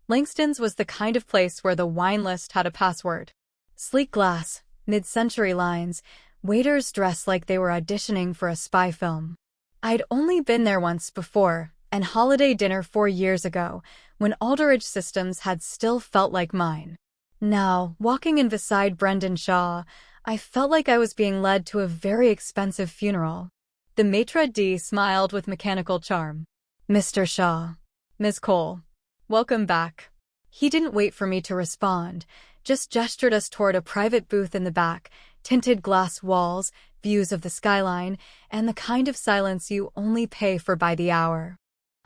Langston's was the kind of place where the wine list had a password. Sleek glass, mid-century lines, waiters dressed like they were auditioning for a spy film. I'd only been there once before, and holiday dinner 4 years ago, when Aldridge systems had still felt like mine. Now, walking in beside Brendan Shaw, I felt like I was being led to a very expensive funeral. The maitre d' smiled with mechanical charm. "Mr. Shaw. Ms. Cole. Welcome back." He didn't wait for me to respond, just gestured us toward a private booth in the back, tinted glass walls, views of the skyline, and the kind of silence you only pay for by the hour.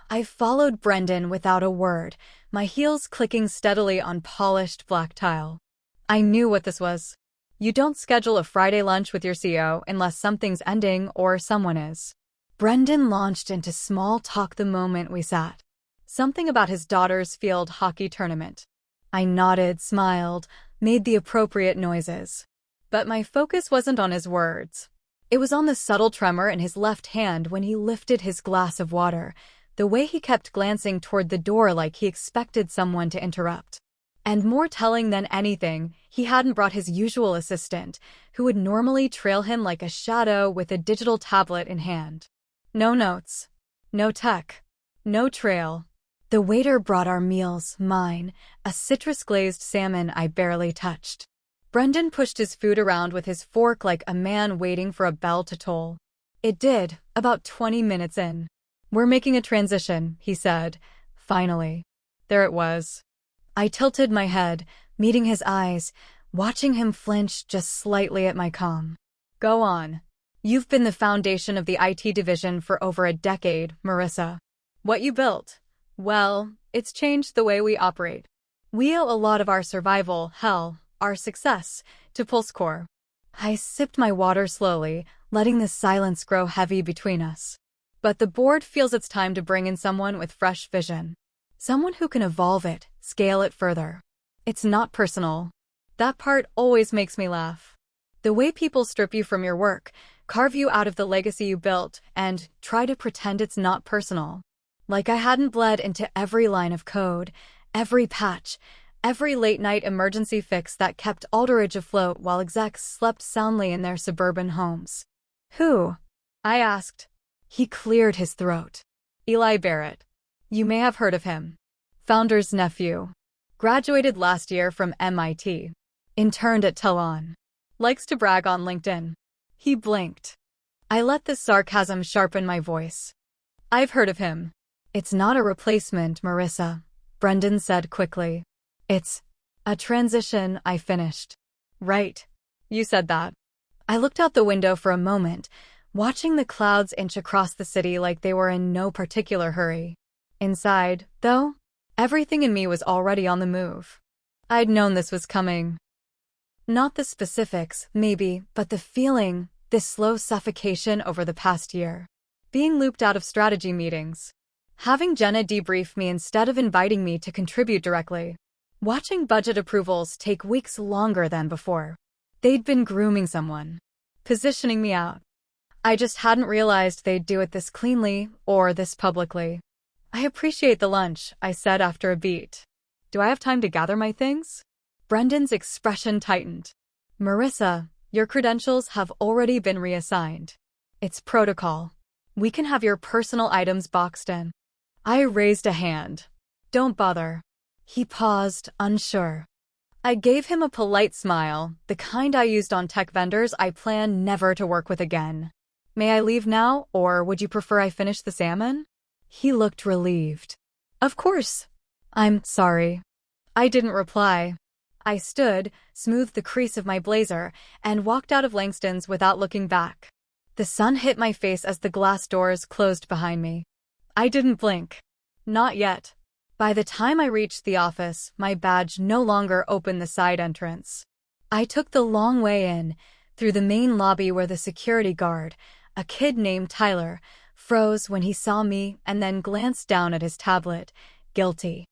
I followed Brendan without a word, my heels clicking steadily on polished black tile. I knew what this was. You don't schedule a Friday lunch with your CEO unless something's ending or someone is. Brendan launched into small talk the moment we sat. Something about his daughter's field hockey tournament. I nodded, smiled, made the appropriate noises. But my focus wasn't on his words. It was on the subtle tremor in his left hand when he lifted his glass of water, the way he kept glancing toward the door like he expected someone to interrupt. And more telling than anything, he hadn't brought his usual assistant, who would normally trail him like a shadow with a digital tablet in hand. No notes. No tech. No trail. The waiter brought our meals, mine, a citrus-glazed salmon I barely touched. Brendan pushed his food around with his fork like a man waiting for a bell to toll. It did, about 20 minutes in. "We're making a transition," he said. Finally. There it was. I tilted my head, meeting his eyes, watching him flinch just slightly at my calm. "Go on. You've been the foundation of the IT division for over a decade, Marissa. What you built, well, it's changed the way we operate. We owe a lot of our survival, hell, our success, to PulseCore." I sipped my water slowly, letting the silence grow heavy between us. But the board feels it's time to bring in someone with fresh vision. Someone who can evolve it, scale it further. It's not personal. That part always makes me laugh. The way people strip you from your work, carve you out of the legacy you built, and try to pretend it's not personal. Like I hadn't bled into every line of code, every patch, every late-night emergency fix that kept Aldridge afloat while execs slept soundly in their suburban homes. "Who?" I asked. He cleared his throat. "Eli Barrett. You may have heard of him. Founder's nephew. Graduated last year from MIT. Interned at Telon. Likes to brag on LinkedIn." He blinked. I let the sarcasm sharpen my voice. "I've heard of him." "It's not a replacement, Marissa," Brendan said quickly. "It's a transition," I finished. "Right. You said that." I looked out the window for a moment, watching the clouds inch across the city like they were in no particular hurry. Inside, though, everything in me was already on the move. I'd known this was coming. Not the specifics, maybe, but the feeling, this slow suffocation over the past year. Being looped out of strategy meetings. Having Jenna debrief me instead of inviting me to contribute directly. Watching budget approvals take weeks longer than before. They'd been grooming someone. Positioning me out. I just hadn't realized they'd do it this cleanly, or this publicly. "I appreciate the lunch," I said after a beat. "Do I have time to gather my things?" Brendan's expression tightened. "Marissa, your credentials have already been reassigned. It's protocol. We can have your personal items boxed in." I raised a hand. "Don't bother." He paused, unsure. I gave him a polite smile, the kind I used on tech vendors I plan never to work with again. "May I leave now, or would you prefer I finish the salmon?" He looked relieved. "Of course." "I'm sorry." I didn't reply. I stood, smoothed the crease of my blazer, and walked out of Langston's without looking back. The sun hit my face as the glass doors closed behind me. I didn't blink. Not yet. By the time I reached the office, my badge no longer opened the side entrance. I took the long way in, through the main lobby where the security guard, a kid named Tyler, froze when he saw me and then glanced down at his tablet, guilty.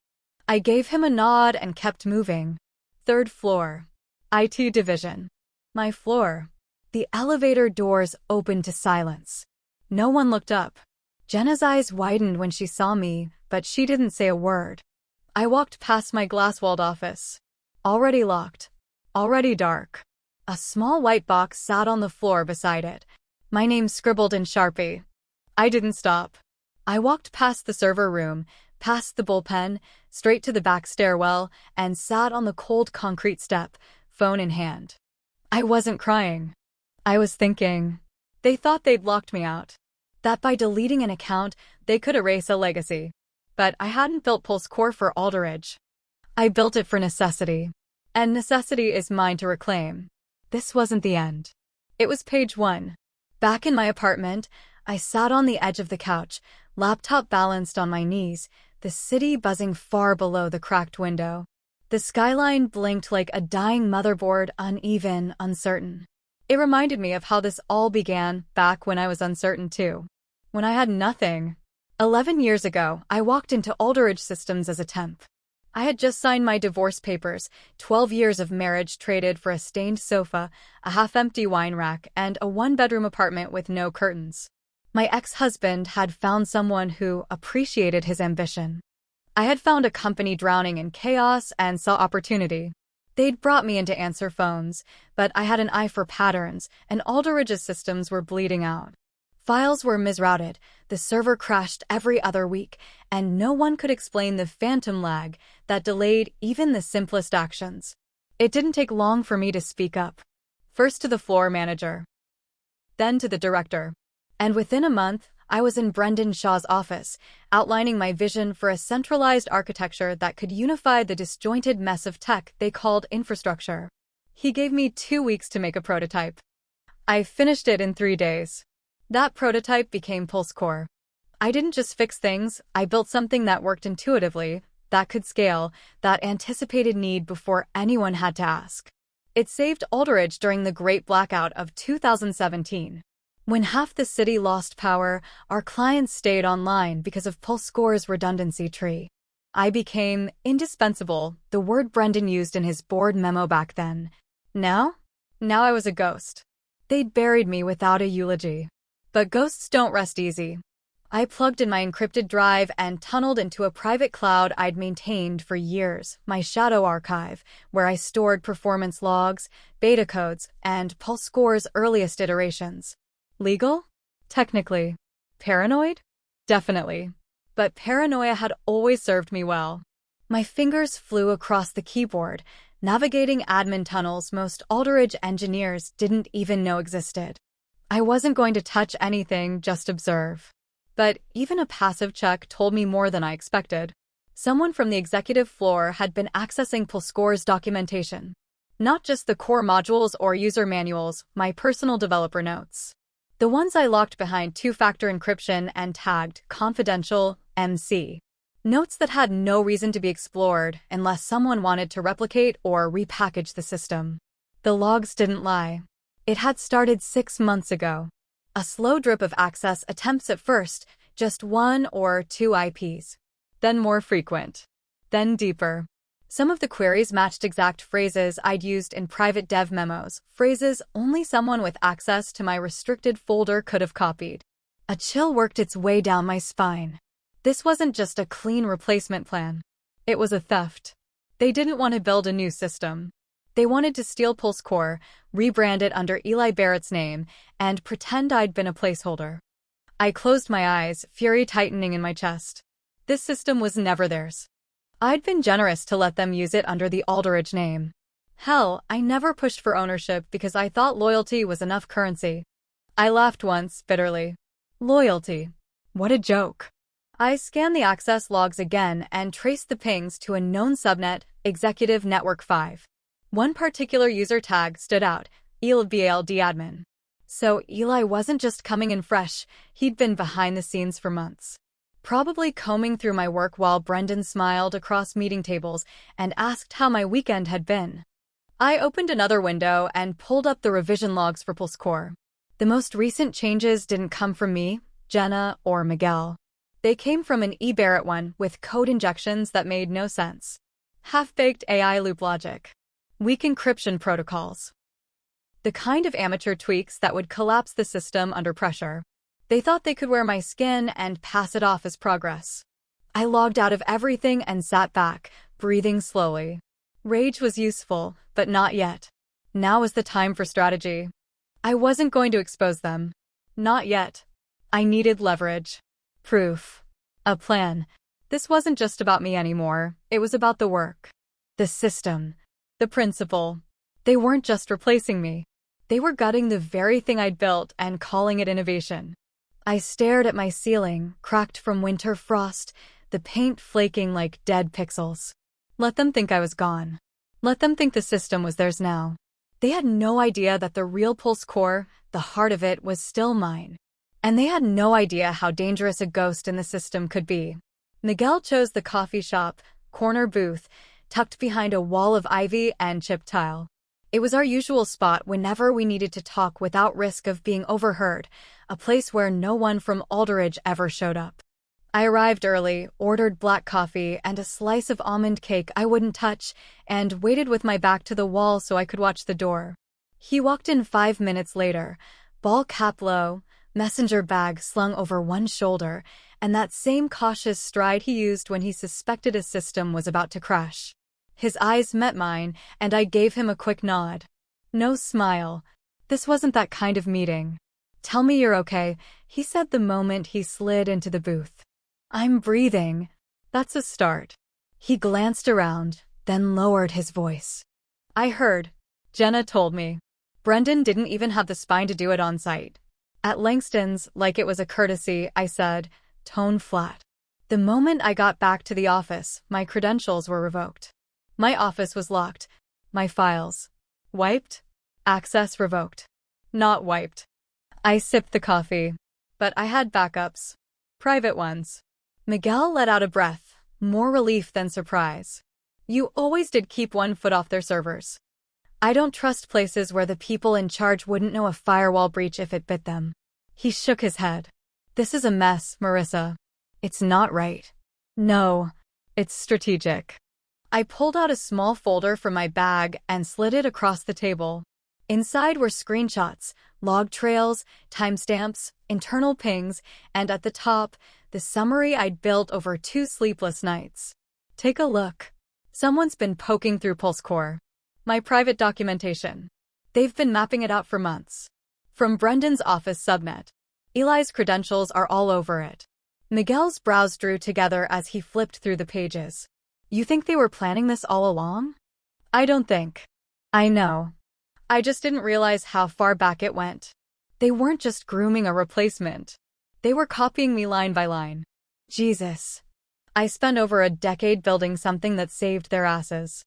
I gave him a nod and kept moving. 3rd floor. IT division. My floor. The elevator doors opened to silence. No one looked up. Jenna's eyes widened when she saw me, but she didn't say a word. I walked past my glass-walled office. Already locked. Already dark. A small white box sat on the floor beside it. My name scribbled in Sharpie. I didn't stop. I walked past the server room, past the bullpen, straight to the back stairwell, and sat on the cold concrete step, phone in hand. I wasn't crying. I was thinking. They thought they'd locked me out. That by deleting an account, they could erase a legacy. But I hadn't built Pulse Core for Aldridge. I built it for necessity. And necessity is mine to reclaim. This wasn't the end. It was page 1. Back in my apartment, I sat on the edge of the couch, laptop balanced on my knees, the city buzzing far below the cracked window. The skyline blinked like a dying motherboard, uneven, uncertain. It reminded me of how this all began back when I was uncertain too. When I had nothing. 11 years ago, I walked into Aldridge Systems as a temp. I had just signed my divorce papers, 12 years of marriage traded for a stained sofa, a half-empty wine rack, and a one-bedroom apartment with no curtains. My ex-husband had found someone who appreciated his ambition. I had found a company drowning in chaos and saw opportunity. They'd brought me in to answer phones, but I had an eye for patterns, and Aldridge's systems were bleeding out. Files were misrouted, the server crashed every other week, and no one could explain the phantom lag that delayed even the simplest actions. It didn't take long for me to speak up. First to the floor manager. Then to the director. And within a month, I was in Brendan Shaw's office, outlining my vision for a centralized architecture that could unify the disjointed mess of tech they called infrastructure. He gave me 2 weeks to make a prototype. I finished it in 3 days. That prototype became Pulse Core. I didn't just fix things, I built something that worked intuitively, that could scale, that anticipated need before anyone had to ask. It saved Aldridge during the Great Blackout of 2017. When half the city lost power, our clients stayed online because of Pulse Core's redundancy tree. I became indispensable, the word Brendan used in his board memo back then. Now I was a ghost. They'd buried me without a eulogy. But ghosts don't rest easy. I plugged in my encrypted drive and tunneled into a private cloud I'd maintained for years, my shadow archive, where I stored performance logs, beta codes, and Pulse Core's earliest iterations. Legal? Technically. Paranoid? Definitely. But paranoia had always served me well. My fingers flew across the keyboard, navigating admin tunnels most Aldridge engineers didn't even know existed. I wasn't going to touch anything, just observe. But even a passive check told me more than I expected. Someone from the executive floor had been accessing Pulse Core's documentation. Not just the core modules or user manuals, my personal developer notes. The ones I locked behind two-factor encryption and tagged confidential MC. Notes that had no reason to be explored unless someone wanted to replicate or repackage the system. The logs didn't lie. It had started 6 months ago. A slow drip of access attempts at first, just 1 or 2 IPs. Then more frequent. Then deeper. Some of the queries matched exact phrases I'd used in private dev memos, phrases only someone with access to my restricted folder could have copied. A chill worked its way down my spine. This wasn't just a clean replacement plan. It was a theft. They didn't want to build a new system. They wanted to steal Pulse Core, rebrand it under Eli Barrett's name, and pretend I'd been a placeholder. I closed my eyes, fury tightening in my chest. This system was never theirs. I'd been generous to let them use it under the Aldridge name. Hell, I never pushed for ownership because I thought loyalty was enough currency. I laughed once, bitterly. Loyalty. What a joke. I scanned the access logs again and traced the pings to a known subnet, Executive Network 5. One particular user tag stood out, ELBALD admin. So Eli wasn't just coming in fresh, he'd been behind the scenes for months. Probably combing through my work while Brendan smiled across meeting tables and asked how my weekend had been. I opened another window and pulled up the revision logs for Pulse Core. The most recent changes didn't come from me, Jenna, or Miguel. They came from an E. Barrett one with code injections that made no sense. Half-baked AI loop logic. Weak encryption protocols. The kind of amateur tweaks that would collapse the system under pressure. They thought they could wear my skin and pass it off as progress. I logged out of everything and sat back, breathing slowly. Rage was useful, but not yet. Now was the time for strategy. I wasn't going to expose them. Not yet. I needed leverage. Proof. A plan. This wasn't just about me anymore, it was about the work. The system. The principle. They weren't just replacing me. They were gutting the very thing I'd built and calling it innovation. I stared at my ceiling, cracked from winter frost, the paint flaking like dead pixels. Let them think I was gone. Let them think the system was theirs now. They had no idea that the real pulse core, the heart of it, was still mine. And they had no idea how dangerous a ghost in the system could be. Miguel chose the coffee shop, corner booth, tucked behind a wall of ivy and chipped tile. It was our usual spot whenever we needed to talk without risk of being overheard, a place where no one from Alderidge ever showed up. I arrived early, ordered black coffee and a slice of almond cake I wouldn't touch, and waited with my back to the wall so I could watch the door. He walked in 5 minutes later, ball cap low, messenger bag slung over one shoulder, and that same cautious stride he used when he suspected a system was about to crash. His eyes met mine, and I gave him a quick nod. No smile. This wasn't that kind of meeting. "Tell me you're okay," he said the moment he slid into the booth. "I'm breathing." "That's a start." He glanced around, then lowered his voice. "I heard. Jenna told me. Brendan didn't even have the spine to do it on site." "At Langston's, like it was a courtesy," I said, tone flat. The moment I got back to the office, my credentials were revoked. My office was locked. My files. Wiped? Access revoked. Not wiped. I sipped the coffee. But I had backups. Private ones. Miguel let out a breath, more relief than surprise. "You always did keep one foot off their servers." "I don't trust places where the people in charge wouldn't know a firewall breach if it bit them." He shook his head. "This is a mess, Marissa. It's not right." "No, it's strategic." I pulled out a small folder from my bag and slid it across the table. Inside were screenshots, log trails, timestamps, internal pings, and at the top, the summary I'd built over 2 sleepless nights. "Take a look. Someone's been poking through PulseCore. My private documentation. They've been mapping it out for months. From Brendan's office subnet. Eli's credentials are all over it." Miguel's brows drew together as he flipped through the pages. "You think they were planning this all along?" "I don't think. I know. I just didn't realize how far back it went. They weren't just grooming a replacement. They were copying me line by line. Jesus. I spent over a decade building something that saved their asses.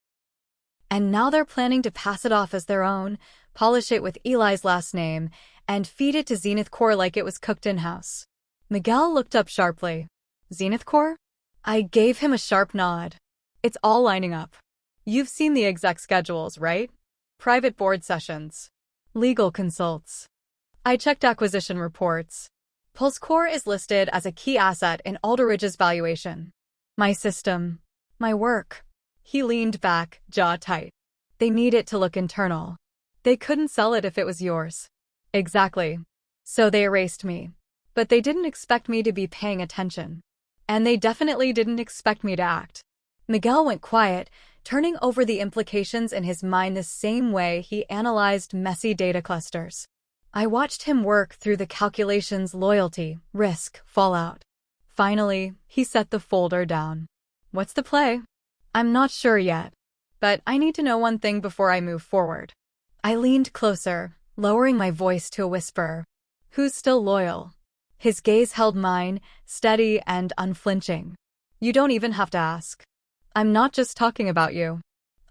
And now they're planning to pass it off as their own, polish it with Eli's last name, and feed it to Zenith Core like it was cooked in-house." Miguel looked up sharply. "Zenith Core?" I gave him a sharp nod. "It's all lining up. You've seen the exec schedules, right? Private board sessions. Legal consults. I checked acquisition reports. PulseCore is listed as a key asset in Alderidge's valuation. My system. My work." He leaned back, jaw tight. "They need it to look internal. They couldn't sell it if it was yours." "Exactly. So they erased me. But they didn't expect me to be paying attention. And they definitely didn't expect me to act." Miguel went quiet, turning over the implications in his mind the same way he analyzed messy data clusters. I watched him work through the calculations: loyalty, risk, fallout. Finally, he set the folder down. "What's the play?" "I'm not sure yet. But I need to know one thing before I move forward." I leaned closer, lowering my voice to a whisper. "Who's still loyal?" His gaze held mine, steady and unflinching. "You don't even have to ask. I'm not just talking about you.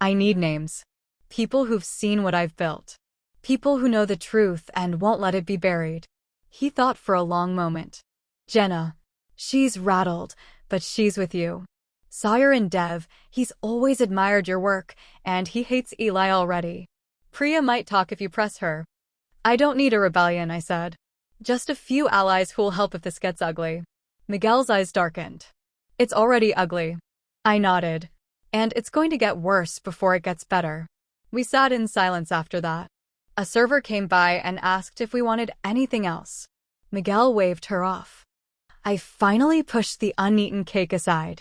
I need names. People who've seen what I've built. People who know the truth and won't let it be buried." He thought for a long moment. "Jenna. She's rattled, but she's with you. Sawyer and Dev, he's always admired your work, and he hates Eli already. Priya might talk if you press her." "I don't need a rebellion," I said. "Just a few allies who'll help if this gets ugly." Miguel's eyes darkened. "It's already ugly." I nodded. "And it's going to get worse before it gets better." We sat in silence after that. A server came by and asked if we wanted anything else. Miguel waved her off. I finally pushed the uneaten cake aside.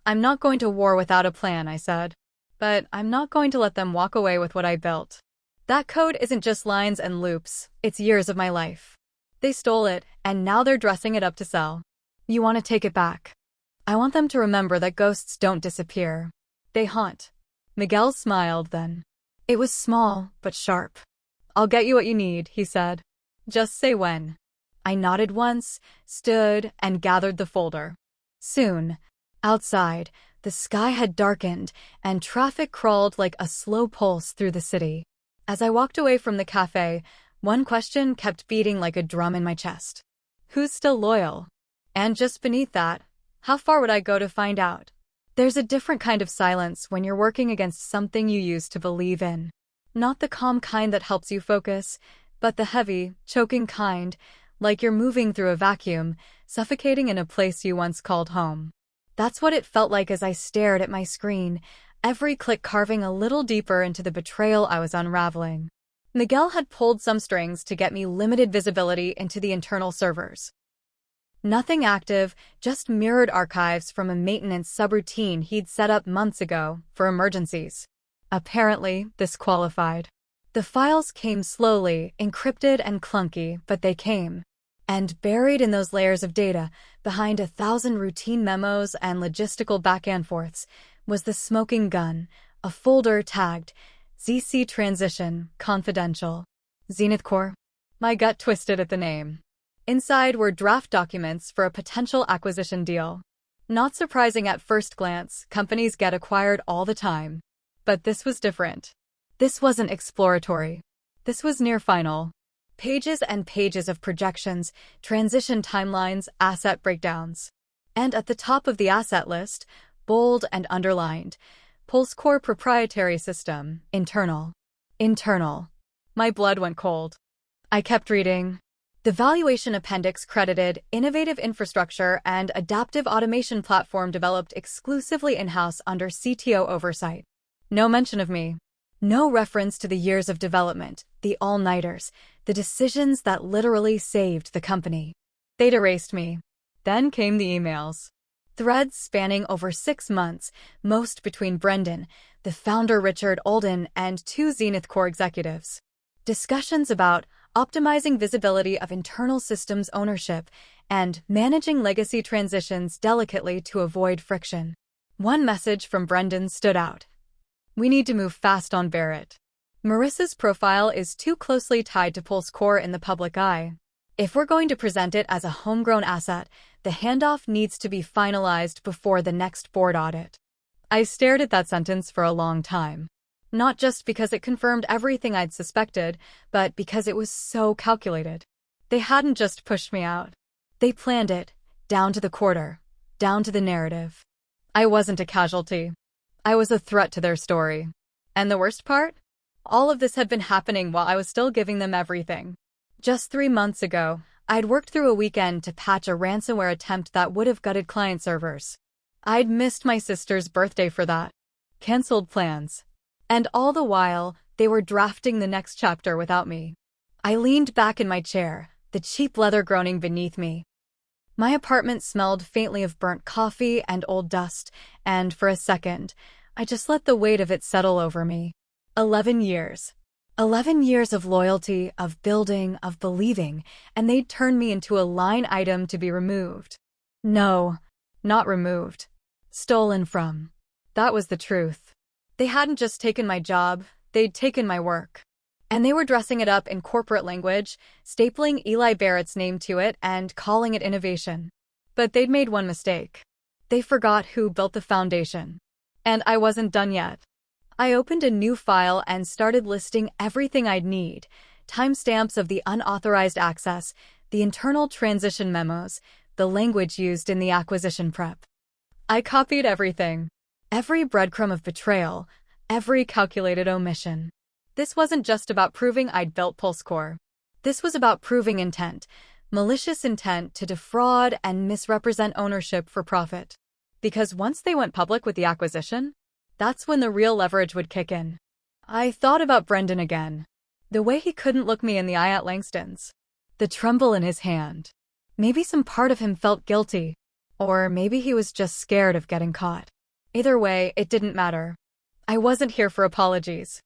I'm not going to war without a plan, I said. But I'm not going to let them walk away with what I built. That code isn't just lines and loops, it's years of my life. They stole it, and now they're dressing it up to sell. You want to take it back? I want them to remember that ghosts don't disappear. They haunt. Miguel smiled then. It was small, but sharp. I'll get you what you need, he said. Just say when. I nodded once, stood, and gathered the folder. Soon, outside, the sky had darkened, and traffic crawled like a slow pulse through the city. As I walked away from the cafe, one question kept beating like a drum in my chest. Who's still loyal? And just beneath that, how far would I go to find out? There's a different kind of silence when you're working against something you used to believe in. Not the calm kind that helps you focus, but the heavy, choking kind, like you're moving through a vacuum, suffocating in a place you once called home. That's what it felt like as I stared at my screen, every click carving a little deeper into the betrayal I was unraveling. Miguel had pulled some strings to get me limited visibility into the internal servers. Nothing active, just mirrored archives from a maintenance subroutine he'd set up months ago for emergencies. Apparently, this qualified. The files came slowly, encrypted and clunky, but they came. And buried in those layers of data, behind 1,000 routine memos and logistical back-and-forths, was the smoking gun, a folder tagged ZC Transition, Confidential. Zenith Core? My gut twisted at the name. Inside were draft documents for a potential acquisition deal. Not surprising at first glance, companies get acquired all the time. But this was different. This wasn't exploratory. This was near final. Pages and pages of projections, transition timelines, asset breakdowns. And at the top of the asset list, bold and underlined, Pulse Core Proprietary System, Internal. Internal. My blood went cold. I kept reading. The valuation appendix credited innovative infrastructure and adaptive automation platform developed exclusively in-house under CTO oversight. No mention of me. No reference to the years of development, the all-nighters, the decisions that literally saved the company. They'd erased me. Then came the emails. Threads spanning over 6 months, most between Brendan, the founder Richard Olden, and 2 Zenith Core executives. Discussions about optimizing visibility of internal systems ownership and managing legacy transitions delicately to avoid friction. One message from Brendan stood out. We need to move fast on Barrett. Marissa's profile is too closely tied to Pulse Core in the public eye. If we're going to present it as a homegrown asset, the handoff needs to be finalized before the next board audit. I stared at that sentence for a long time. Not just because it confirmed everything I'd suspected, but because it was so calculated. They hadn't just pushed me out. They planned it, down to the quarter, down to the narrative. I wasn't a casualty. I was a threat to their story. And the worst part? All of this had been happening while I was still giving them everything. Just 3 months ago, I'd worked through a weekend to patch a ransomware attempt that would have gutted client servers. I'd missed my sister's birthday for that. Cancelled plans. And all the while, they were drafting the next chapter without me. I leaned back in my chair, the cheap leather groaning beneath me. My apartment smelled faintly of burnt coffee and old dust, and for a second, I just let the weight of it settle over me. 11 years. 11 years of loyalty, of building, of believing, and they'd turn me into a line item to be removed. No, not removed. Stolen from. That was the truth. They hadn't just taken my job, they'd taken my work. And they were dressing it up in corporate language, stapling Eli Barrett's name to it and calling it innovation. But they'd made one mistake. They forgot who built the foundation. And I wasn't done yet. I opened a new file and started listing everything I'd need, timestamps of the unauthorized access, the internal transition memos, the language used in the acquisition prep. I copied everything. Every breadcrumb of betrayal, every calculated omission. This wasn't just about proving I'd built Pulse Core. This was about proving intent, malicious intent to defraud and misrepresent ownership for profit. Because once they went public with the acquisition, that's when the real leverage would kick in. I thought about Brendan again. The way he couldn't look me in the eye at Langston's. The tremble in his hand. Maybe some part of him felt guilty. Or maybe he was just scared of getting caught. Either way, it didn't matter. I wasn't here for apologies.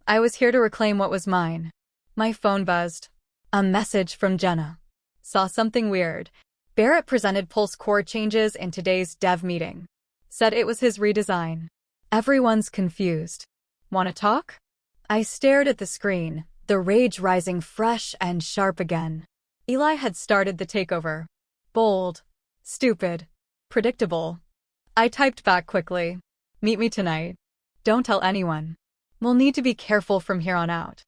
I was here to reclaim what was mine. My phone buzzed. A message from Jenna. Saw something weird. Barrett presented Pulse Core changes in today's dev meeting. Said it was his redesign. Everyone's confused. Wanna talk? I stared at the screen, the rage rising fresh and sharp again. Eli had started the takeover. Bold. Stupid. Predictable. I typed back quickly. Meet me tonight. Don't tell anyone. We'll need to be careful from here on out.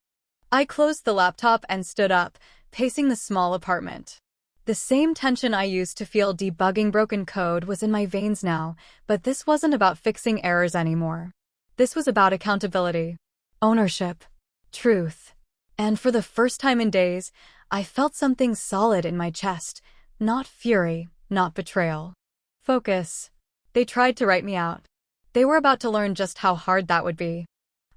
I closed the laptop and stood up, pacing the small apartment. The same tension I used to feel debugging broken code was in my veins now, but this wasn't about fixing errors anymore. This was about accountability, ownership, truth. And for the first time in days, I felt something solid in my chest. Not fury, not betrayal. Focus. They tried to write me out. They were about to learn just how hard that would be.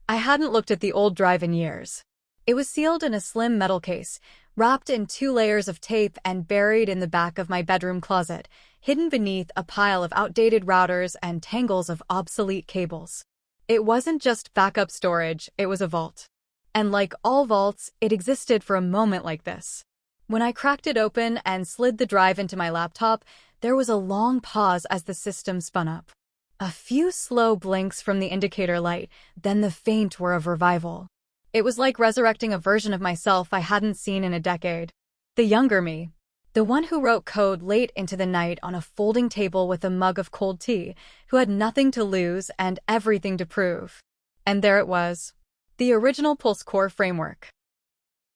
I hadn't looked at the old drive in years. It was sealed in a slim metal case, wrapped in 2 layers of tape and buried in the back of my bedroom closet, hidden beneath a pile of outdated routers and tangles of obsolete cables. It wasn't just backup storage, it was a vault. And like all vaults, it existed for a moment like this. When I cracked it open and slid the drive into my laptop, there was a long pause as the system spun up. A few slow blinks from the indicator light, then the faint whir of revival. It was like resurrecting a version of myself I hadn't seen in a decade. The younger me. The one who wrote code late into the night on a folding table with a mug of cold tea, who had nothing to lose and everything to prove. And there it was. The original Pulse Core framework.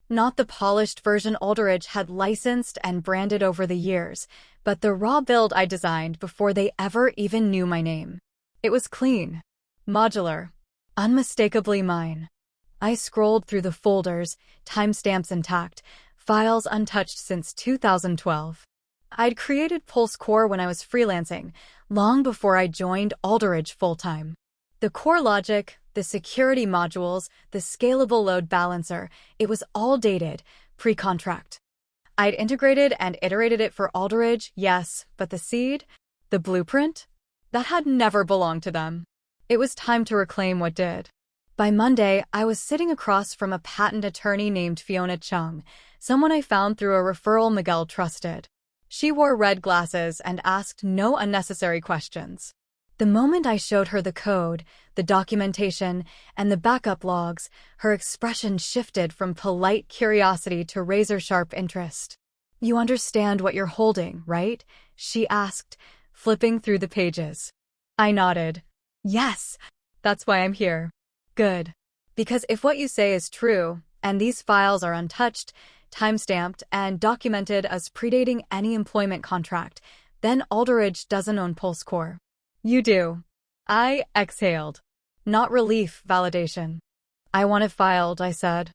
Not the polished version Aldridge had licensed and branded over the years, but the raw build I designed before they ever even knew my name. It was clean, modular, unmistakably mine. I scrolled through the folders, timestamps intact, files untouched since 2012. I'd created Pulse Core when I was freelancing, long before I joined Aldridge full-time. The core logic, the security modules, the scalable load balancer, it was all dated, pre-contract. I'd integrated and iterated it for Aldridge, yes, but the seed, the blueprint, that had never belonged to them. It was time to reclaim what did. By Monday, I was sitting across from a patent attorney named Fiona Chung, someone I found through a referral Miguel trusted. She wore red glasses and asked no unnecessary questions. The moment I showed her the code, the documentation, and the backup logs, her expression shifted from polite curiosity to razor-sharp interest. "You understand what you're holding, right?" she asked, flipping through the pages. I nodded. "Yes, that's why I'm here." "Good. Because if what you say is true, and these files are untouched, timestamped, and documented as predating any employment contract, then Aldridge doesn't own Pulse Core." "You do." I exhaled. Not relief, validation. "I want it filed," I said.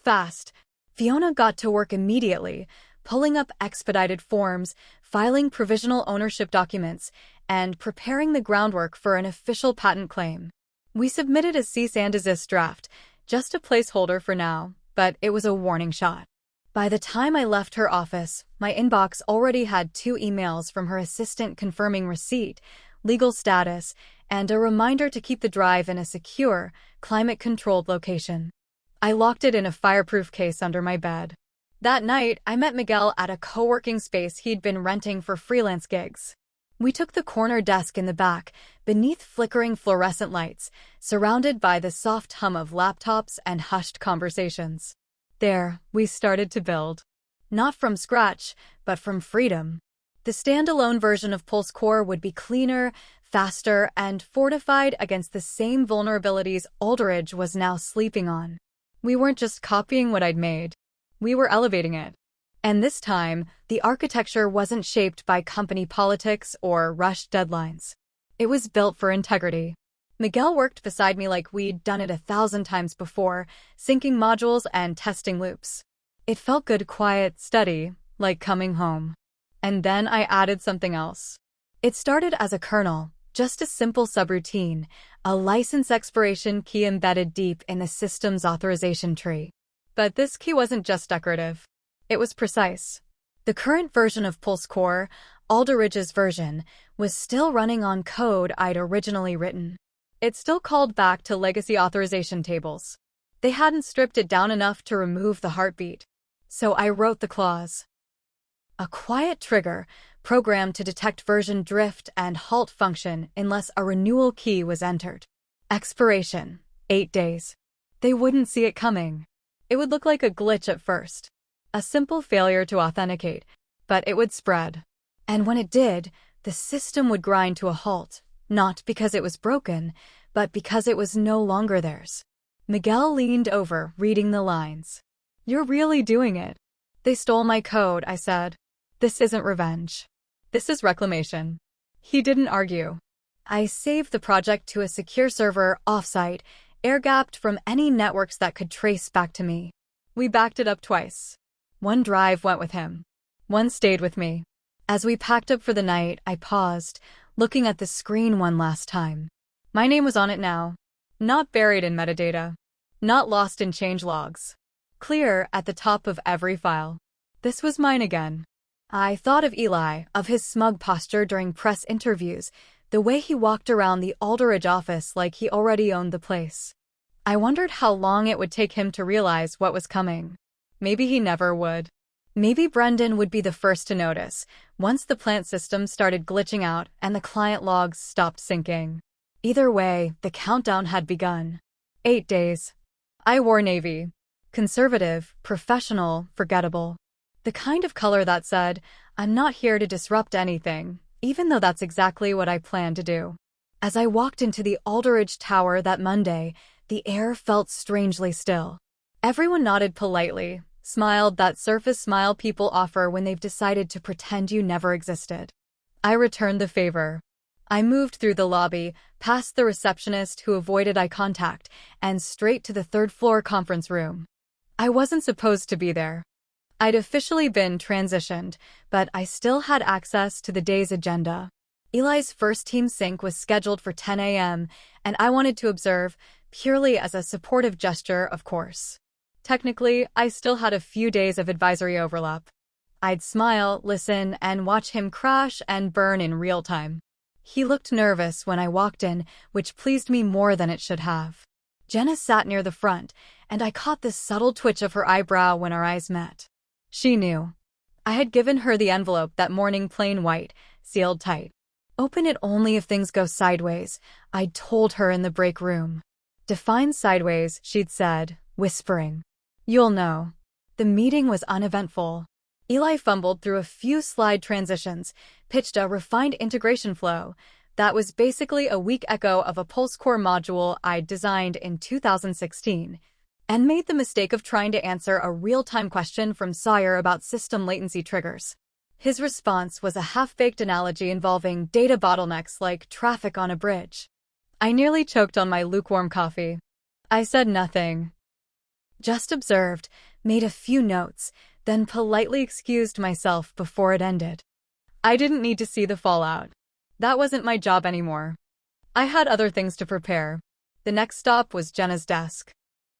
Fast. Fiona got to work immediately, pulling up expedited forms, filing provisional ownership documents, and preparing the groundwork for an official patent claim. We submitted a cease and desist draft, just a placeholder for now, but it was a warning shot. By the time I left her office, my inbox already had 2 emails from her assistant confirming receipt, legal status, and a reminder to keep the drive in a secure, climate-controlled location. I locked it in a fireproof case under my bed. That night, I met Miguel at a co-working space he'd been renting for freelance gigs. We took the corner desk in the back, beneath flickering fluorescent lights, surrounded by the soft hum of laptops and hushed conversations. There, we started to build. Not from scratch, but from freedom. The standalone version of Pulse Core would be cleaner, faster, and fortified against the same vulnerabilities Aldridge was now sleeping on. We weren't just copying what I'd made. We were elevating it. And this time, the architecture wasn't shaped by company politics or rushed deadlines. It was built for integrity. Miguel worked beside me like we'd done it 1,000 times before, syncing modules and testing loops. It felt good, quiet, steady, like coming home. And then I added something else. It started as a kernel, just a simple subroutine, a license expiration key embedded deep in the system's authorization tree. But this key wasn't just decorative. It was precise. The current version of Pulse Core, Aldridge's version, was still running on code I'd originally written. It still called back to legacy authorization tables. They hadn't stripped it down enough to remove the heartbeat. So I wrote the clause. A quiet trigger, programmed to detect version drift and halt function unless a renewal key was entered. Expiration, 8 days. They wouldn't see it coming. It would look like a glitch at first. A simple failure to authenticate, but it would spread. And when it did, the system would grind to a halt, not because it was broken, but because it was no longer theirs. Miguel leaned over, reading the lines. "You're really doing it." "They stole my code," I said. "This isn't revenge. This is reclamation." He didn't argue. I saved the project to a secure server offsite, air-gapped from any networks that could trace back to me. We backed it up twice. One drive went with him. One stayed with me. As we packed up for the night, I paused, looking at the screen one last time. My name was on it now. Not buried in metadata. Not lost in changelogs. Clear at the top of every file. This was mine again. I thought of Eli, of his smug posture during press interviews, the way he walked around the Aldridge office like he already owned the place. I wondered how long it would take him to realize what was coming. Maybe he never would. Maybe Brendan would be the first to notice, once the plant system started glitching out and the client logs stopped syncing. Either way, the countdown had begun. 8 days. I wore navy. Conservative, professional, forgettable. The kind of color that said, "I'm not here to disrupt anything," even though that's exactly what I planned to do. As I walked into the Aldridge Tower that Monday, the air felt strangely still. Everyone nodded politely, smiled that surface smile people offer when they've decided to pretend you never existed. I returned the favor. I moved through the lobby, past the receptionist who avoided eye contact, and straight to the third-floor conference room. I wasn't supposed to be there. I'd officially been transitioned, but I still had access to the day's agenda. Eli's first team sync was scheduled for 10 a.m., and I wanted to observe, purely as a supportive gesture, of course. Technically, I still had a few days of advisory overlap. I'd smile, listen, and watch him crash and burn in real time. He looked nervous when I walked in, which pleased me more than it should have. Jenna sat near the front, and I caught the subtle twitch of her eyebrow when our eyes met. She knew. I had given her the envelope that morning, plain white, sealed tight. "Open it only if things go sideways," I'd told her in the break room. "Define sideways," she'd said, whispering. "You'll know." The meeting was uneventful. Eli fumbled through a few slide transitions, pitched a refined integration flow that was basically a weak echo of a Pulse Core module I'd designed in 2016, and made the mistake of trying to answer a real-time question from Sawyer about system latency triggers. His response was a half-baked analogy involving data bottlenecks like traffic on a bridge. I nearly choked on my lukewarm coffee. I said nothing. Just observed, made a few notes, then politely excused myself before it ended. I didn't need to see the fallout. That wasn't my job anymore. I had other things to prepare. The next stop was Jenna's desk.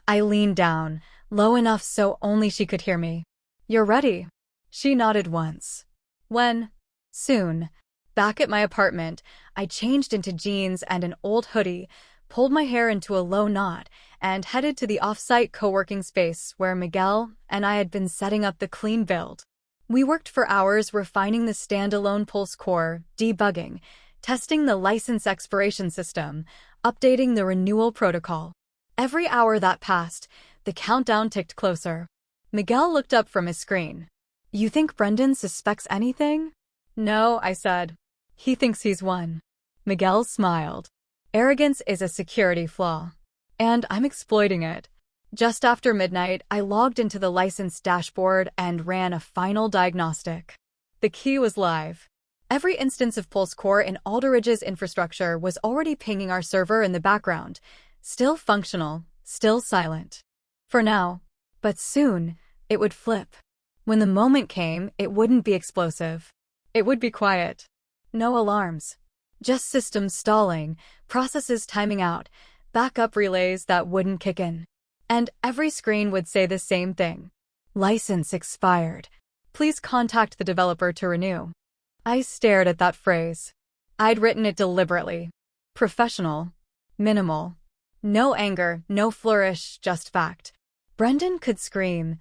I leaned down, low enough so only she could hear me. "You're ready?" She nodded once. "When?" "Soon." Back at my apartment, I changed into jeans and an old hoodie, pulled my hair into a low knot, and headed to the off-site co-working space where Miguel and I had been setting up the clean build. We worked for hours refining the standalone Pulse Core, debugging, testing the license expiration system, updating the renewal protocol. Every hour that passed, the countdown ticked closer. Miguel looked up from his screen. "You think Brendan suspects anything?" "No," I said. "He thinks he's won." Miguel smiled. "Arrogance is a security flaw. And I'm exploiting it." Just after midnight, I logged into the license dashboard and ran a final diagnostic. The key was live. Every instance of Pulse Core in Aldridge's infrastructure was already pinging our server in the background, still functional, still silent. For now. But soon, it would flip. When the moment came, it wouldn't be explosive. It would be quiet. No alarms. Just systems stalling, processes timing out, backup relays that wouldn't kick in. And every screen would say the same thing. License expired. Please contact the developer to renew. I stared at that phrase. I'd written it deliberately. Professional. Minimal. No anger, no flourish, just fact. Brendan could scream.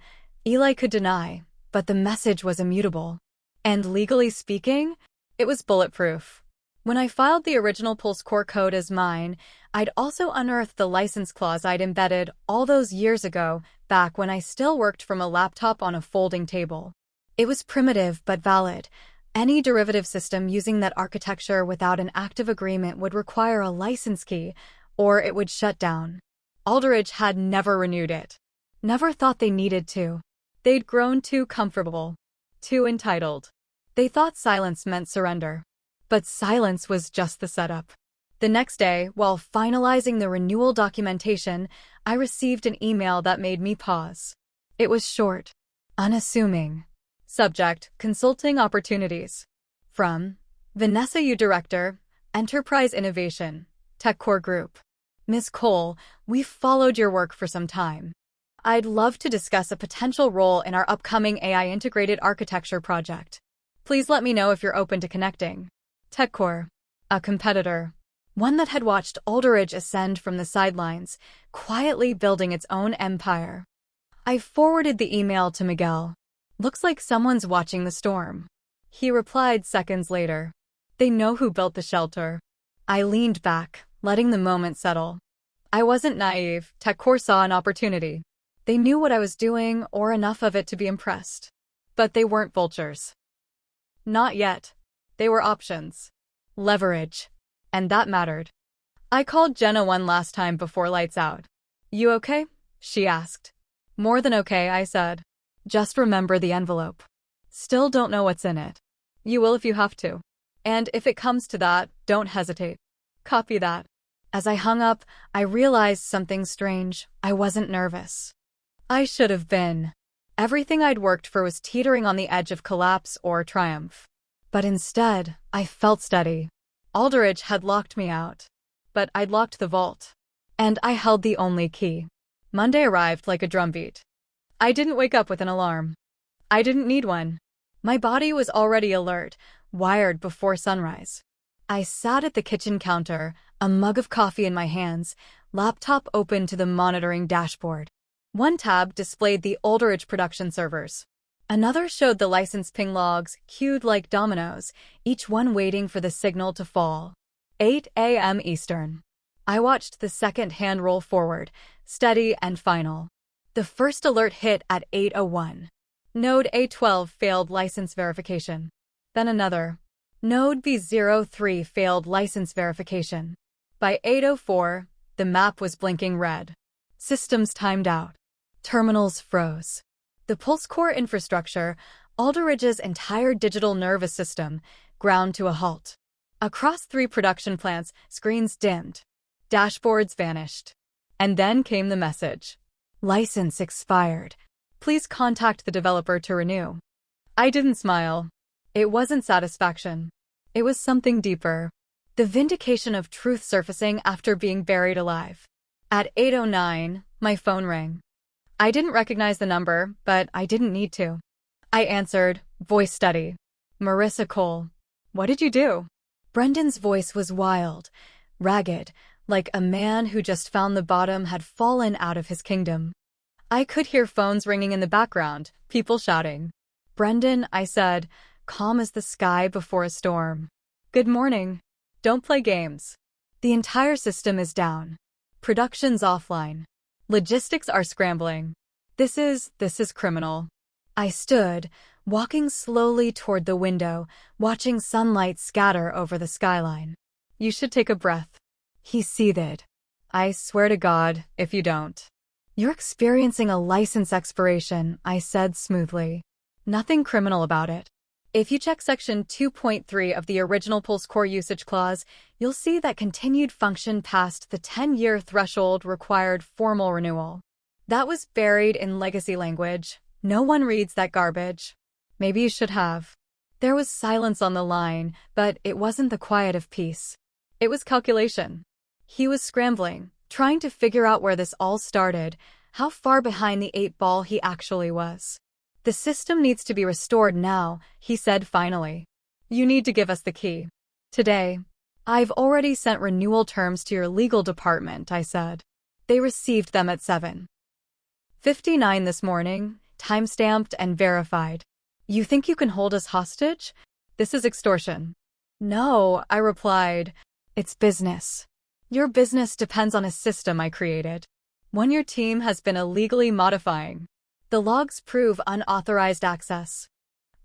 Eli could deny. But the message was immutable. And legally speaking, it was bulletproof. When I filed the original Pulse Core code as mine, I'd also unearthed the license clause I'd embedded all those years ago, back when I still worked from a laptop on a folding table. It was primitive but valid. Any derivative system using that architecture without an active agreement would require a license key, or it would shut down. Aldridge had never renewed it. Never thought they needed to. They'd grown too comfortable. Too entitled. They thought silence meant surrender. But silence was just the setup. The next day, while finalizing the renewal documentation, I received an email that made me pause. It was short. Unassuming. Subject, Consulting Opportunities. From Vanessa Yu, Director, Enterprise Innovation, TechCore Group. Ms. Cole, we've followed your work for some time. I'd love to discuss a potential role in our upcoming AI integrated architecture project. Please let me know if you're open to connecting. TechCore. A competitor. One that had watched Aldridge ascend from the sidelines, quietly building its own empire. I forwarded the email to Miguel. Looks like someone's watching the storm. He replied seconds later. They know who built the shelter. I leaned back, letting the moment settle. I wasn't naive. TechCore saw an opportunity. They knew what I was doing, or enough of it to be impressed. But they weren't vultures. Not yet. They were options. Leverage. And that mattered. I called Jenna one last time before lights out. You okay? She asked. More than okay, I said. Just remember the envelope. Still don't know what's in it. You will if you have to. And if it comes to that, don't hesitate. Copy that. As I hung up, I realized something strange. I wasn't nervous. I should have been. Everything I'd worked for was teetering on the edge of collapse or triumph. But instead, I felt steady. Aldridge had locked me out. But I'd locked the vault. And I held the only key. Monday arrived like a drumbeat. I didn't wake up with an alarm. I didn't need one. My body was already alert, wired before sunrise. I sat at the kitchen counter, a mug of coffee in my hands, laptop open to the monitoring dashboard. One tab displayed the Aldridge production servers. Another showed the license ping logs, queued like dominoes, each one waiting for the signal to fall. 8 a.m. Eastern. I watched the second hand roll forward, steady and final. The first alert hit at 8:01. Node A12 failed license verification. Then another. Node B03 failed license verification. By 8:04, the map was blinking red. Systems timed out. Terminals froze. The Pulse Core infrastructure, Aldridge's entire digital nervous system, ground to a halt. Across 3 production plants, screens dimmed. Dashboards vanished. And then came the message. License expired. Please contact the developer to renew. I didn't smile. It wasn't satisfaction. It was something deeper. The vindication of truth surfacing after being buried alive. At 8:09, my phone rang. I didn't recognize the number, but I didn't need to. I answered, voice steady. Marissa Cole. What did you do? Brendan's voice was wild, ragged, like a man who just found the bottom had fallen out of his kingdom. I could hear phones ringing in the background, people shouting. Brendan, I said, calm as the sky before a storm. Good morning. Don't play games. The entire system is down. Production's offline. Logistics are scrambling. This is criminal. I stood, walking slowly toward the window, watching sunlight scatter over the skyline. You should take a breath. He seethed. I swear to God, if you don't. You're experiencing a license expiration, I said smoothly. Nothing criminal about it. If you check Section 2.3 of the original Pulse Core usage clause, you'll see that continued function past the 10-year threshold required formal renewal. That was buried in legacy language. No one reads that garbage. Maybe you should have. There was silence on the line, but it wasn't the quiet of peace. It was calculation. He was scrambling, trying to figure out where this all started, how far behind the 8 ball he actually was. The system needs to be restored now, he said finally. You need to give us the key. Today. I've already sent renewal terms to your legal department, I said. They received them at 7:59 this morning, time-stamped and verified. You think you can hold us hostage? This is extortion. No, I replied. It's business. Your business depends on a system I created. One your team has been illegally modifying. The logs prove unauthorized access.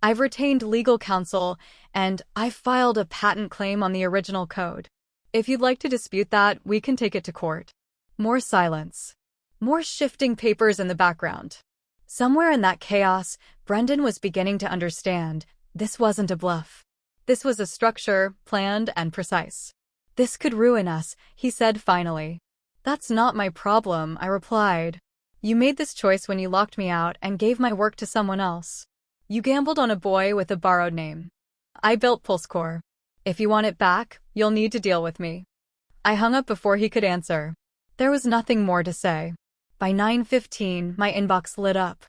I've retained legal counsel, and I've filed a patent claim on the original code. If you'd like to dispute that, we can take it to court. More silence. More shifting papers in the background. Somewhere in that chaos, Brendan was beginning to understand. This wasn't a bluff. This was a structure, planned and precise. This could ruin us, he said finally. That's not my problem, I replied. You made this choice when you locked me out and gave my work to someone else. You gambled on a boy with a borrowed name. I built PulseCore. If you want it back, you'll need to deal with me. I hung up before he could answer. There was nothing more to say. By 9:15, my inbox lit up.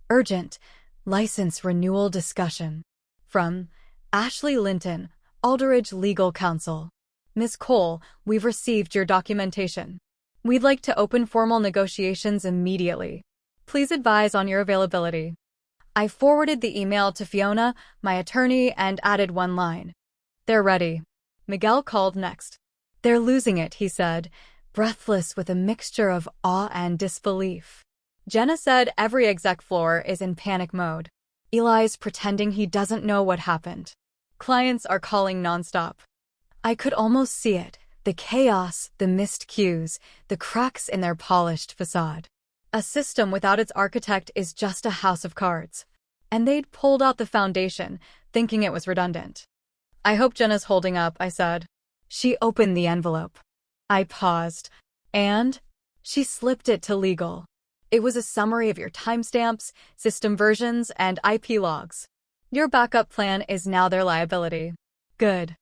Urgent, license renewal discussion. From Ashley Linton, Aldridge Legal Counsel. Ms. Cole, we've received your documentation. We'd like to open formal negotiations immediately. Please advise on your availability. I forwarded the email to Fiona, my attorney, and added one line. They're ready. Miguel called next. They're losing it, he said, breathless with a mixture of awe and disbelief. Jenna said every exec floor is in panic mode. Eli's pretending he doesn't know what happened. Clients are calling nonstop. I could almost see it, the chaos, the missed cues, the cracks in their polished facade. A system without its architect is just a house of cards. And they'd pulled out the foundation, thinking it was redundant. I hope Jenna's holding up, I said. She opened the envelope. I paused. And? She slipped it to legal. It was a summary of your timestamps, system versions, and IP logs. Your backup plan is now their liability. Good.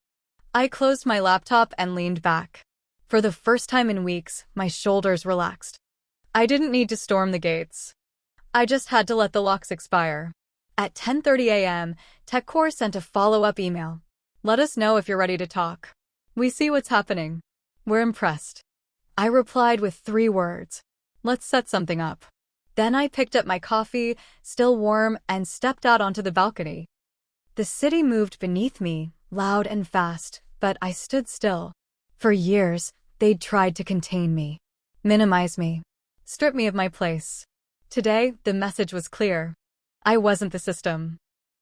I closed my laptop and leaned back. For the first time in weeks, my shoulders relaxed. I didn't need to storm the gates. I just had to let the locks expire. At 10:30 a.m., TechCore sent a follow-up email. Let us know if you're ready to talk. We see what's happening. We're impressed. I replied with 3 words. Let's set something up. Then I picked up my coffee, still warm, and stepped out onto the balcony. The city moved beneath me, loud and fast, but I stood still. For years, they'd tried to contain me, minimize me, strip me of my place. Today, the message was clear. I wasn't the system.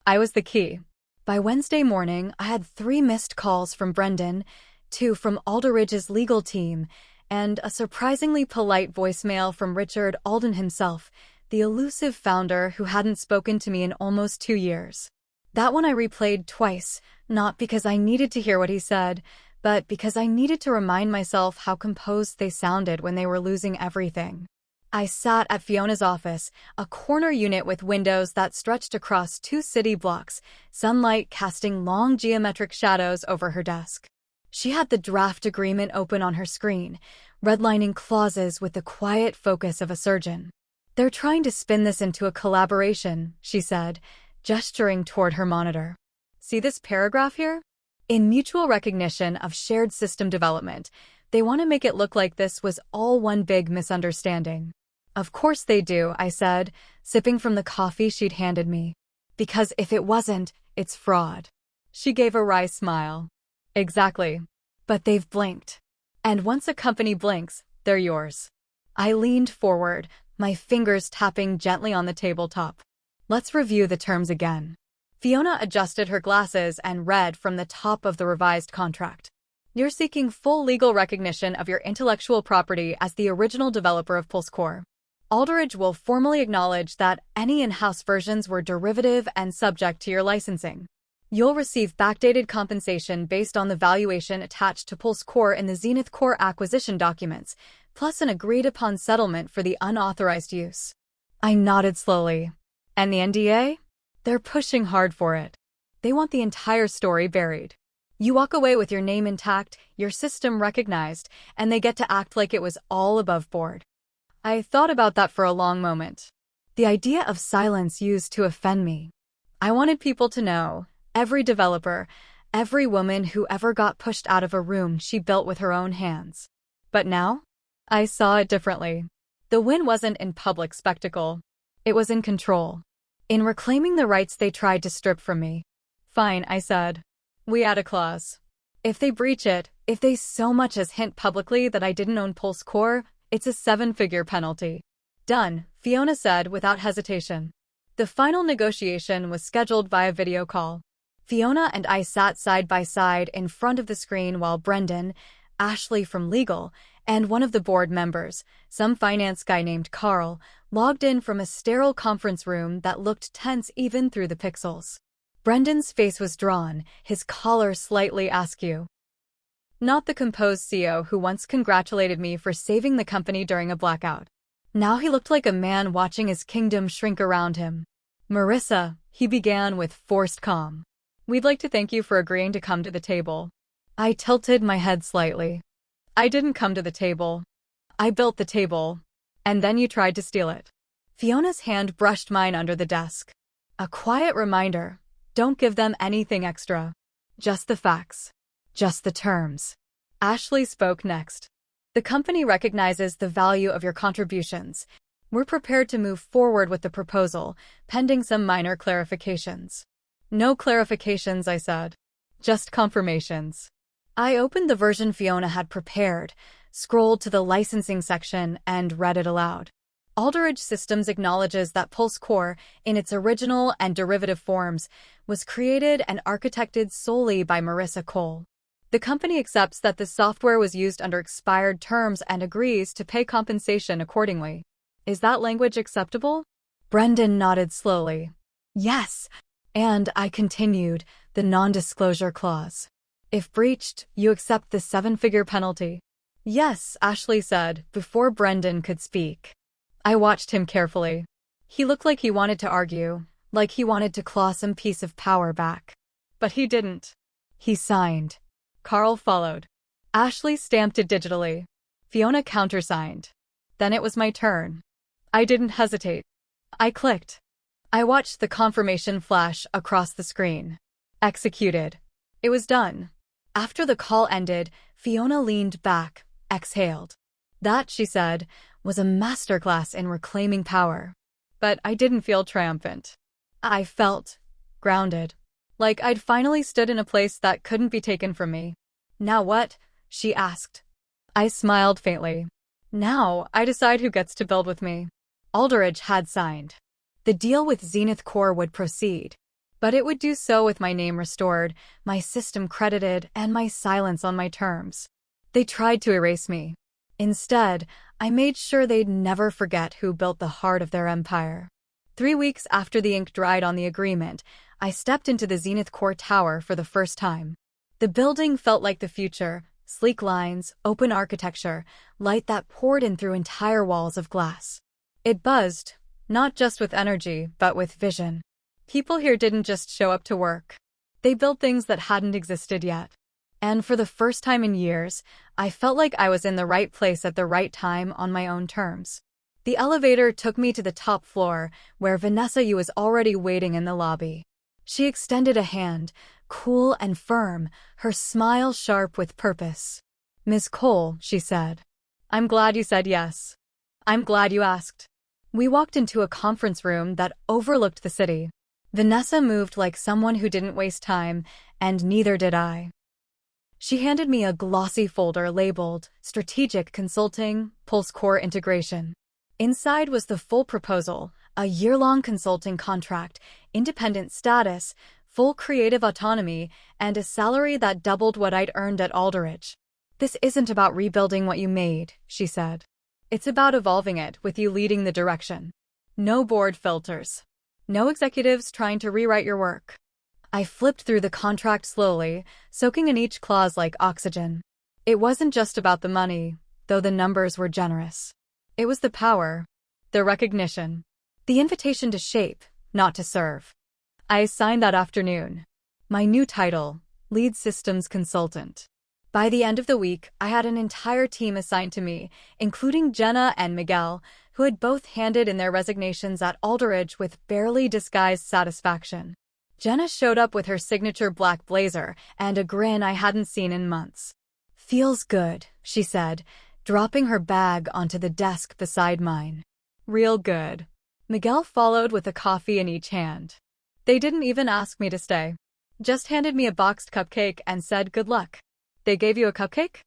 I was the key. By Wednesday morning, I had 3 missed calls from Brendan, 2 from Aldridge's legal team, and a surprisingly polite voicemail from Richard Alden himself, the elusive founder who hadn't spoken to me in almost 2 years. That one I replayed twice, not because I needed to hear what he said, but because I needed to remind myself how composed they sounded when they were losing everything. I sat at Fiona's office, a corner unit with windows that stretched across 2 city blocks, sunlight casting long geometric shadows over her desk. She had the draft agreement open on her screen, redlining clauses with the quiet focus of a surgeon. They're trying to spin this into a collaboration, she said, gesturing toward her monitor. See this paragraph here? In mutual recognition of shared system development, they want to make it look like this was all one big misunderstanding. Of course they do, I said, sipping from the coffee she'd handed me. Because if it wasn't, it's fraud. She gave a wry smile. Exactly. But they've blinked. And once a company blinks, they're yours. I leaned forward, my fingers tapping gently on the tabletop. Let's review the terms again. Fiona adjusted her glasses and read from the top of the revised contract. You're seeking full legal recognition of your intellectual property as the original developer of PulseCore. Aldridge will formally acknowledge that any in-house versions were derivative and subject to your licensing. You'll receive backdated compensation based on the valuation attached to PulseCore in the Zenith Core acquisition documents, plus an agreed-upon settlement for the unauthorized use. I nodded slowly. And the NDA? They're pushing hard for it. They want the entire story buried. You walk away with your name intact, your system recognized, and they get to act like it was all above board. I thought about that for a long moment. The idea of silence used to offend me. I wanted people to know, every developer, every woman who ever got pushed out of a room she built with her own hands. But now, I saw it differently. The win wasn't in public spectacle. It was in control. In reclaiming the rights they tried to strip from me. Fine, I said. We add a clause. If they breach it, if they so much as hint publicly that I didn't own Pulse Core, it's a 7-figure penalty. Done, Fiona said without hesitation. The final negotiation was scheduled via video call. Fiona and I sat side by side in front of the screen while Brendan, Ashley from legal, and one of the board members, some finance guy named Carl, logged in from a sterile conference room that looked tense even through the pixels. Brendan's face was drawn, his collar slightly askew. Not the composed CEO who once congratulated me for saving the company during a blackout. Now he looked like a man watching his kingdom shrink around him. Marissa, he began with forced calm. We'd like to thank you for agreeing to come to the table. I tilted my head slightly. I didn't come to the table. I built the table. And then you tried to steal it. Fiona's hand brushed mine under the desk. A quiet reminder. Don't give them anything extra. Just the facts. Just the terms. Ashley spoke next. The company recognizes the value of your contributions. We're prepared to move forward with the proposal, pending some minor clarifications. No clarifications, I said. Just confirmations. I opened the version Fiona had prepared, scrolled to the licensing section, and read it aloud. Alderidge Systems acknowledges that Pulse Core, in its original and derivative forms, was created and architected solely by Marissa Cole. The company accepts that the software was used under expired terms and agrees to pay compensation accordingly. Is that language acceptable? Brendan nodded slowly. Yes. And I continued, the non-disclosure clause. If breached, you accept the 7-figure penalty. Yes, Ashley said, before Brendan could speak. I watched him carefully. He looked like he wanted to argue, like he wanted to claw some piece of power back. But he didn't. He signed. Carl followed. Ashley stamped it digitally. Fiona countersigned. Then it was my turn. I didn't hesitate. I clicked. I watched the confirmation flash across the screen. Executed. It was done. After the call ended, Fiona leaned back, exhaled. That, she said, was a masterclass in reclaiming power. But I didn't feel triumphant. I felt grounded. Like I'd finally stood in a place that couldn't be taken from me. Now what? She asked. I smiled faintly. Now I decide who gets to build with me. Alderidge had signed. The deal with Zenith Core would proceed. But it would do so with my name restored, my system credited, and my silence on my terms. They tried to erase me. Instead, I made sure they'd never forget who built the heart of their empire. 3 weeks after the ink dried on the agreement, I stepped into the Zenith Core tower for the first time. The building felt like the future, sleek lines, open architecture, light that poured in through entire walls of glass. It buzzed, not just with energy, but with vision. People here didn't just show up to work. They built things that hadn't existed yet. And for the first time in years, I felt like I was in the right place at the right time on my own terms. The elevator took me to the top floor, where Vanessa Yu was already waiting in the lobby. She extended a hand, cool and firm, her smile sharp with purpose. "Ms. Cole," she said. "I'm glad you said yes. I'm glad you asked." We walked into a conference room that overlooked the city. Vanessa moved like someone who didn't waste time, and neither did I. She handed me a glossy folder labeled Strategic Consulting, Pulse Core Integration. Inside was the full proposal, a year-long consulting contract, independent status, full creative autonomy, and a salary that doubled what I'd earned at Alderidge. "This isn't about rebuilding what you made," she said. "It's about evolving it with you leading the direction. No board filters. No executives trying to rewrite your work." I flipped through the contract slowly, soaking in each clause like oxygen. It wasn't just about the money, though the numbers were generous. It was the power, the recognition, the invitation to shape, not to serve. I signed that afternoon. My new title, Lead Systems Consultant. By the end of the week, I had an entire team assigned to me, including Jenna and Miguel, who had both handed in their resignations at Aldridge with barely disguised satisfaction. Jenna showed up with her signature black blazer and a grin I hadn't seen in months. "Feels good," she said, dropping her bag onto the desk beside mine. "Real good." Miguel followed with a coffee in each hand. They didn't even ask me to stay. Just handed me a boxed cupcake and said good luck. "They gave you a cupcake?"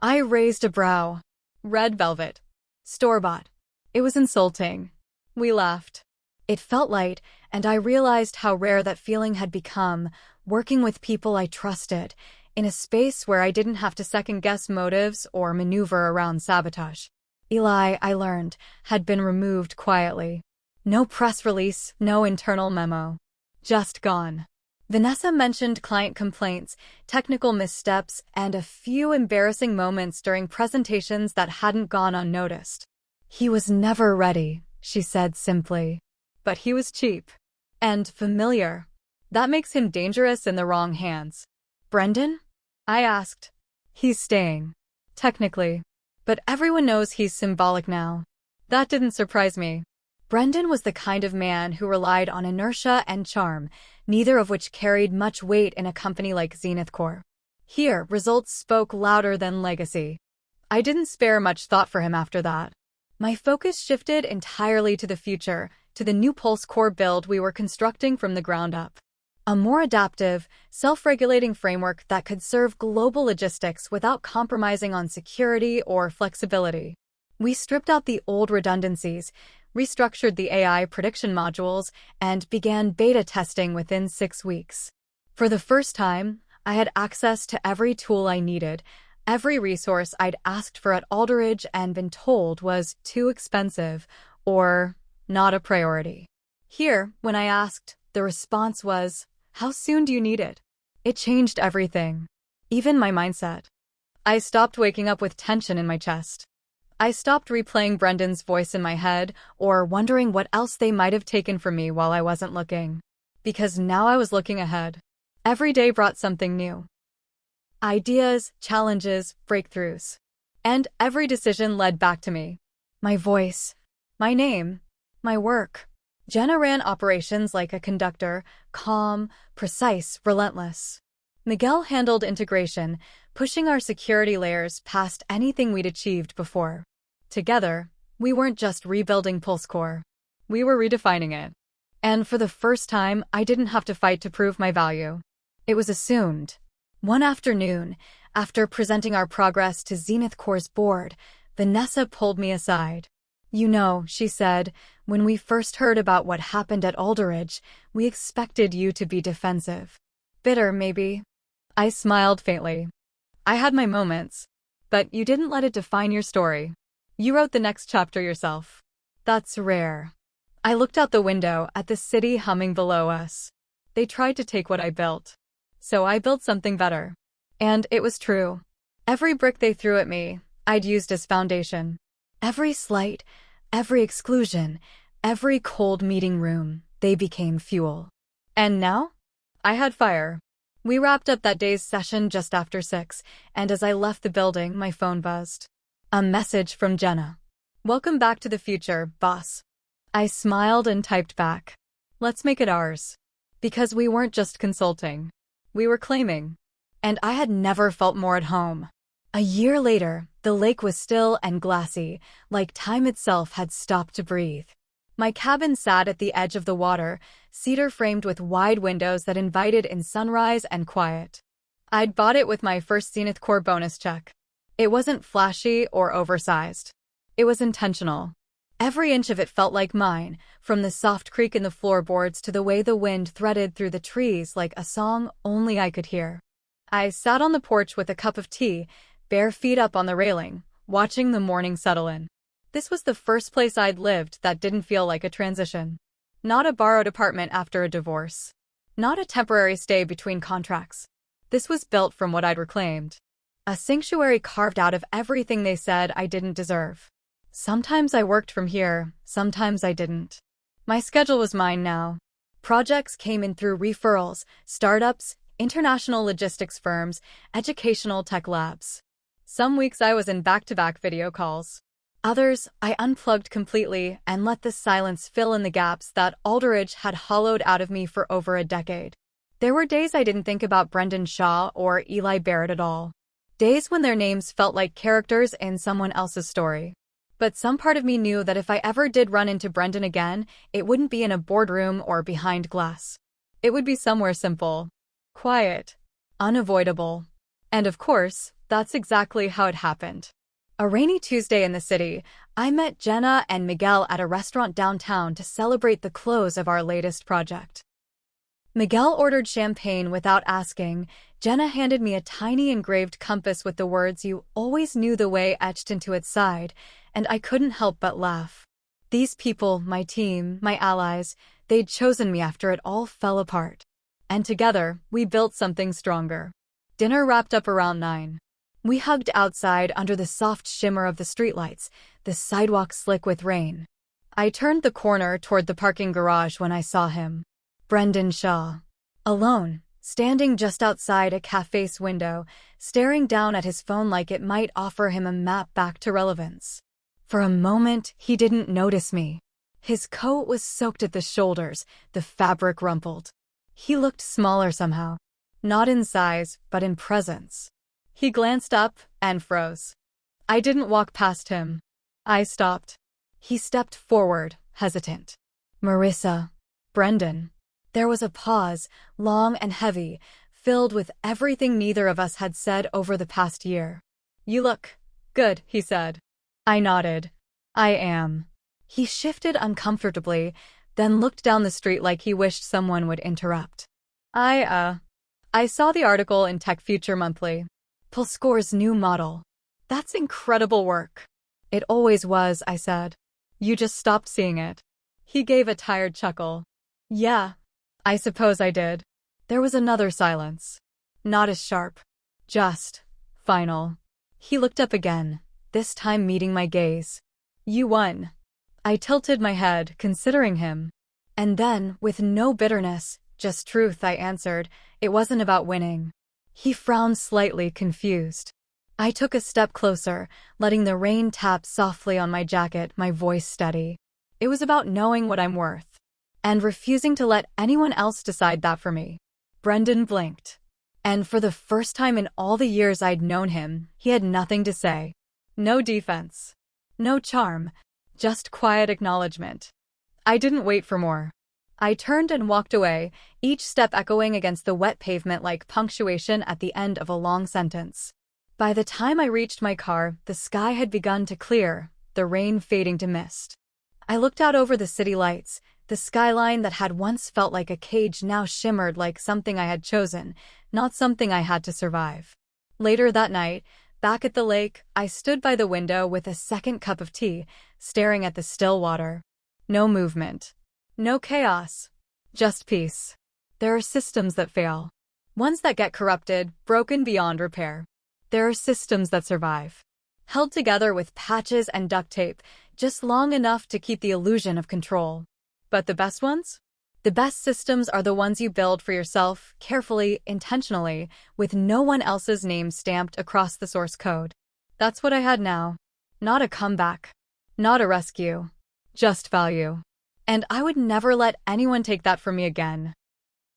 I raised a brow. "Red velvet. Store-bought." It was insulting. We laughed. It felt light, and I realized how rare that feeling had become, working with people I trusted, in a space where I didn't have to second-guess motives or maneuver around sabotage. Eli, I learned, had been removed quietly. No press release, no internal memo. Just gone. Vanessa mentioned client complaints, technical missteps, and a few embarrassing moments during presentations that hadn't gone unnoticed. "He was never ready," she said simply. "But he was cheap. And familiar. That makes him dangerous in the wrong hands." "Brendan?" I asked. "He's staying. Technically. But everyone knows he's symbolic now." That didn't surprise me. Brendan was the kind of man who relied on inertia and charm, neither of which carried much weight in a company like Zenith Corp. Here, results spoke louder than legacy. I didn't spare much thought for him after that. My focus shifted entirely to the future, to the new Pulse Core build we were constructing from the ground up. A more adaptive, self-regulating framework that could serve global logistics without compromising on security or flexibility. We stripped out the old redundancies, restructured the AI prediction modules, and began beta testing within 6 weeks. For the first time, I had access to every tool I needed, every resource I'd asked for at Aldridge and been told was too expensive or not a priority. Here, when I asked, the response was, "How soon do you need it?" It changed everything. Even my mindset. I stopped waking up with tension in my chest. I stopped replaying Brendan's voice in my head or wondering what else they might have taken from me while I wasn't looking. Because now I was looking ahead. Every day brought something new. Ideas, challenges, breakthroughs. And every decision led back to me. My voice. My name. My work. Jenna ran operations like a conductor, calm, precise, relentless. Miguel handled integration, pushing our security layers past anything we'd achieved before. Together, we weren't just rebuilding Pulse Core. We were redefining it. And for the first time, I didn't have to fight to prove my value. It was assumed. One afternoon, after presenting our progress to Zenith Corp's board, Vanessa pulled me aside. "You know," she said, "when we first heard about what happened at Aldridge, we expected you to be defensive. Bitter, maybe." I smiled faintly. "I had my moments. But you didn't let it define your story. You wrote the next chapter yourself." "That's rare." I looked out the window at the city humming below us. They tried to take what I built. So I built something better. And it was true. Every brick they threw at me, I'd used as foundation. Every slight, every exclusion, every cold meeting room, they became fuel. And now? I had fire. We wrapped up that day's session just after 6, and as I left the building, my phone buzzed. A message from Jenna. "Welcome back to the future, boss." I smiled and typed back. "Let's make it ours." Because we weren't just consulting. We were claiming. And I had never felt more at home. A year later, the lake was still and glassy, like time itself had stopped to breathe. My cabin sat at the edge of the water, cedar framed with wide windows that invited in sunrise and quiet. I'd bought it with my first Zenith Corp bonus check. It wasn't flashy or oversized. It was intentional. Every inch of it felt like mine, from the soft creak in the floorboards to the way the wind threaded through the trees like a song only I could hear. I sat on the porch with a cup of tea, bare feet up on the railing, watching the morning settle in. This was the first place I'd lived that didn't feel like a transition. Not a borrowed apartment after a divorce. Not a temporary stay between contracts. This was built from what I'd reclaimed. A sanctuary carved out of everything they said I didn't deserve. Sometimes I worked from here, sometimes I didn't. My schedule was mine now. Projects came in through referrals, startups, international logistics firms, educational tech labs. Some weeks I was in back-to-back video calls. Others, I unplugged completely and let the silence fill in the gaps that Aldridge had hollowed out of me for over a decade. There were days I didn't think about Brendan Shaw or Eli Barrett at all. Days when their names felt like characters in someone else's story. But some part of me knew that if I ever did run into Brendan again, it wouldn't be in a boardroom or behind glass. It would be somewhere simple, quiet, unavoidable. And of course, that's exactly how it happened. A rainy Tuesday in the city, I met Jenna and Miguel at a restaurant downtown to celebrate the close of our latest project. Miguel ordered champagne without asking. Jenna handed me a tiny engraved compass with the words "You always knew the way" etched into its side, and I couldn't help but laugh. These people, my team, my allies, they'd chosen me after it all fell apart. And together, we built something stronger. Dinner wrapped up around 9. We hugged outside under the soft shimmer of the streetlights, the sidewalk slick with rain. I turned the corner toward the parking garage when I saw him. Brendan Shaw. Alone, standing just outside a cafe's window, staring down at his phone like it might offer him a map back to relevance. For a moment, he didn't notice me. His coat was soaked at the shoulders, the fabric rumpled. He looked smaller somehow. Not in size, but in presence. He glanced up and froze. I didn't walk past him. I stopped. He stepped forward, hesitant. Marissa. Brendan. There was a pause, long and heavy, filled with everything neither of us had said over the past year. "You look good," he said. I nodded. "I am." He shifted uncomfortably, then looked down the street like he wished someone would interrupt. I saw the article in Tech Future Monthly. Pulscore's new model. That's incredible work. It always was, I said. You just stopped seeing it. He gave a tired chuckle. Yeah, I suppose I did. There was another silence. Not as sharp. Just final. He looked up again, this time meeting my gaze. You won. I tilted my head, considering him. And then, with no bitterness, just truth, I answered, it wasn't about winning. He frowned slightly, confused. I took a step closer, letting the rain tap softly on my jacket, my voice steady. It was about knowing what I'm worth. And refusing to let anyone else decide that for me. Brendan blinked. And for the first time in all the years I'd known him, he had nothing to say. No defense. No charm. Just quiet acknowledgement. I didn't wait for more. I turned and walked away, each step echoing against the wet pavement like punctuation at the end of a long sentence. By the time I reached my car, the sky had begun to clear, the rain fading to mist. I looked out over the city lights. The skyline that had once felt like a cage now shimmered like something I had chosen, not something I had to survive. Later that night, back at the lake, I stood by the window with a second cup of tea, staring at the still water. No movement. No chaos. Just peace. There are systems that fail. Ones that get corrupted, broken beyond repair. There are systems that survive. Held together with patches and duct tape, just long enough to keep the illusion of control. But the best ones? The best systems are the ones you build for yourself, carefully, intentionally, with no one else's name stamped across the source code. That's what I had now. Not a comeback. Not a rescue. Just value. And I would never let anyone take that from me again.